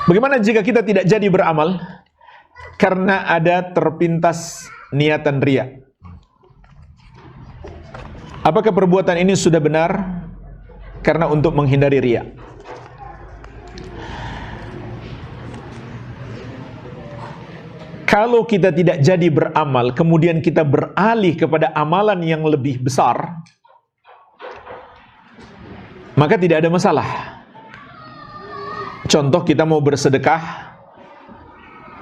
Bagaimana jika kita tidak jadi beramal karena ada terpintas niatan riya? Apakah perbuatan ini sudah benar karena untuk menghindari riya? Kalau kita tidak jadi beramal, kemudian kita beralih kepada amalan yang lebih besar, maka tidak ada masalah. Contoh, kita mau bersedekah,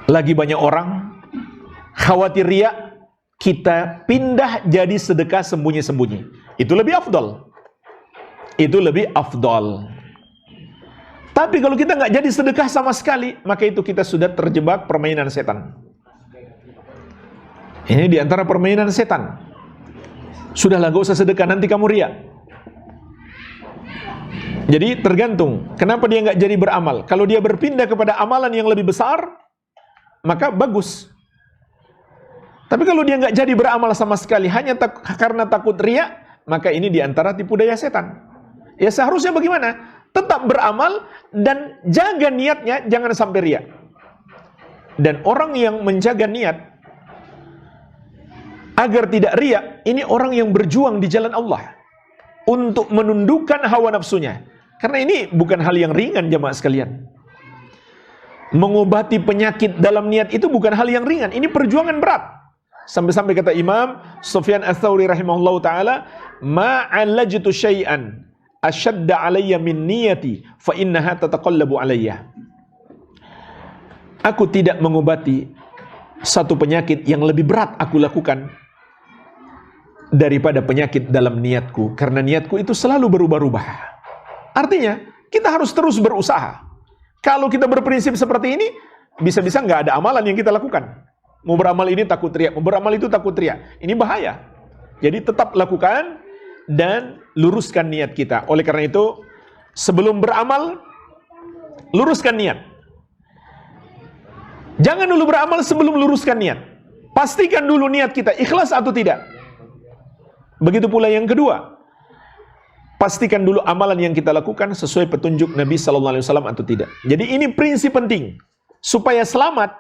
lagi banyak orang, khawatir riya, kita pindah jadi sedekah sembunyi-sembunyi. Itu lebih afdal. Itu lebih afdal. Tapi kalau kita nggak jadi sedekah sama sekali, maka itu kita sudah terjebak permainan setan. Ini diantara permainan setan. Sudahlah, gak usah sedekah, nanti kamu riya. Jadi tergantung, kenapa dia nggak jadi beramal. Kalau dia berpindah kepada amalan yang lebih besar, maka bagus. Tapi kalau dia nggak jadi beramal sama sekali, hanya karena takut riya, maka ini diantara tipu daya setan. Ya seharusnya bagaimana? Tetap beramal dan jaga niatnya, jangan sampai riya. Dan orang yang menjaga niat agar tidak riya, ini orang yang berjuang di jalan Allah untuk menundukkan hawa nafsunya. Karena ini bukan hal yang ringan, jamaah sekalian. Mengobati penyakit dalam niat itu bukan hal yang ringan, ini perjuangan berat. Sampai-sampai kata Imam Sufyan Ats-Tsauri rahimahullahu taala, "Ma'alajtu syai'an asyadda 'alayya min niyati fa innaha tataqallabu 'alayya." Aku tidak mengobati satu penyakit yang lebih berat aku lakukan daripada penyakit dalam niatku, karena niatku itu selalu berubah-ubah. Artinya, kita harus terus berusaha. Kalau kita berprinsip seperti ini, bisa-bisa nggak ada amalan yang kita lakukan. Mau beramal ini takut riya, mau beramal itu takut riya. Ini bahaya. Jadi tetap lakukan dan luruskan niat kita. Oleh karena itu, sebelum beramal, luruskan niat. Jangan dulu beramal sebelum luruskan niat. Pastikan dulu niat kita ikhlas atau tidak. Begitu pula yang kedua, pastikan dulu amalan yang kita lakukan sesuai petunjuk Nabi Sallallahu Alaihi Wasallam atau tidak. Jadi ini prinsip penting supaya selamat.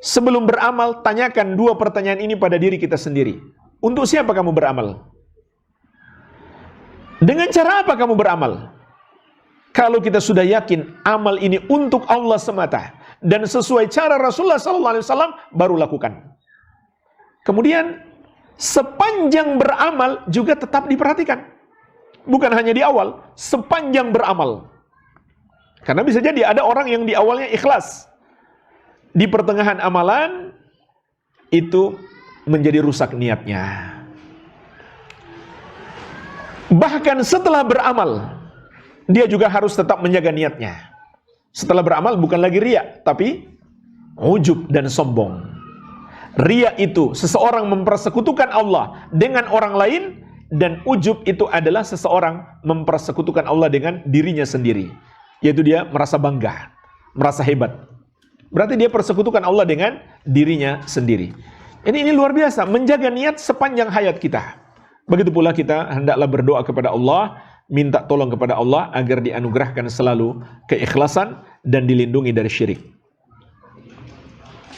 Sebelum beramal, tanyakan dua pertanyaan ini pada diri kita sendiri. Untuk siapa kamu beramal? Dengan cara apa kamu beramal? Kalau kita sudah yakin amal ini untuk Allah semata dan sesuai cara Rasulullah Sallallahu Alaihi Wasallam, baru lakukan. Kemudian sepanjang beramal juga tetap diperhatikan. Bukan hanya di awal, sepanjang beramal. Karena bisa jadi ada orang yang di awalnya ikhlas, di pertengahan amalan itu menjadi rusak niatnya. Bahkan setelah beramal, dia juga harus tetap menjaga niatnya. Setelah beramal bukan lagi riya, tapi ujub dan sombong. Riya itu seseorang mempersekutukan Allah dengan orang lain, dan ujub itu adalah seseorang mempersekutukan Allah dengan dirinya sendiri. Yaitu dia merasa bangga, merasa hebat. Berarti dia persekutukan Allah dengan dirinya sendiri. Ini luar biasa, menjaga niat sepanjang hayat kita. Begitu pula kita hendaklah berdoa kepada Allah, minta tolong kepada Allah agar dianugerahkan selalu keikhlasan dan dilindungi dari syirik.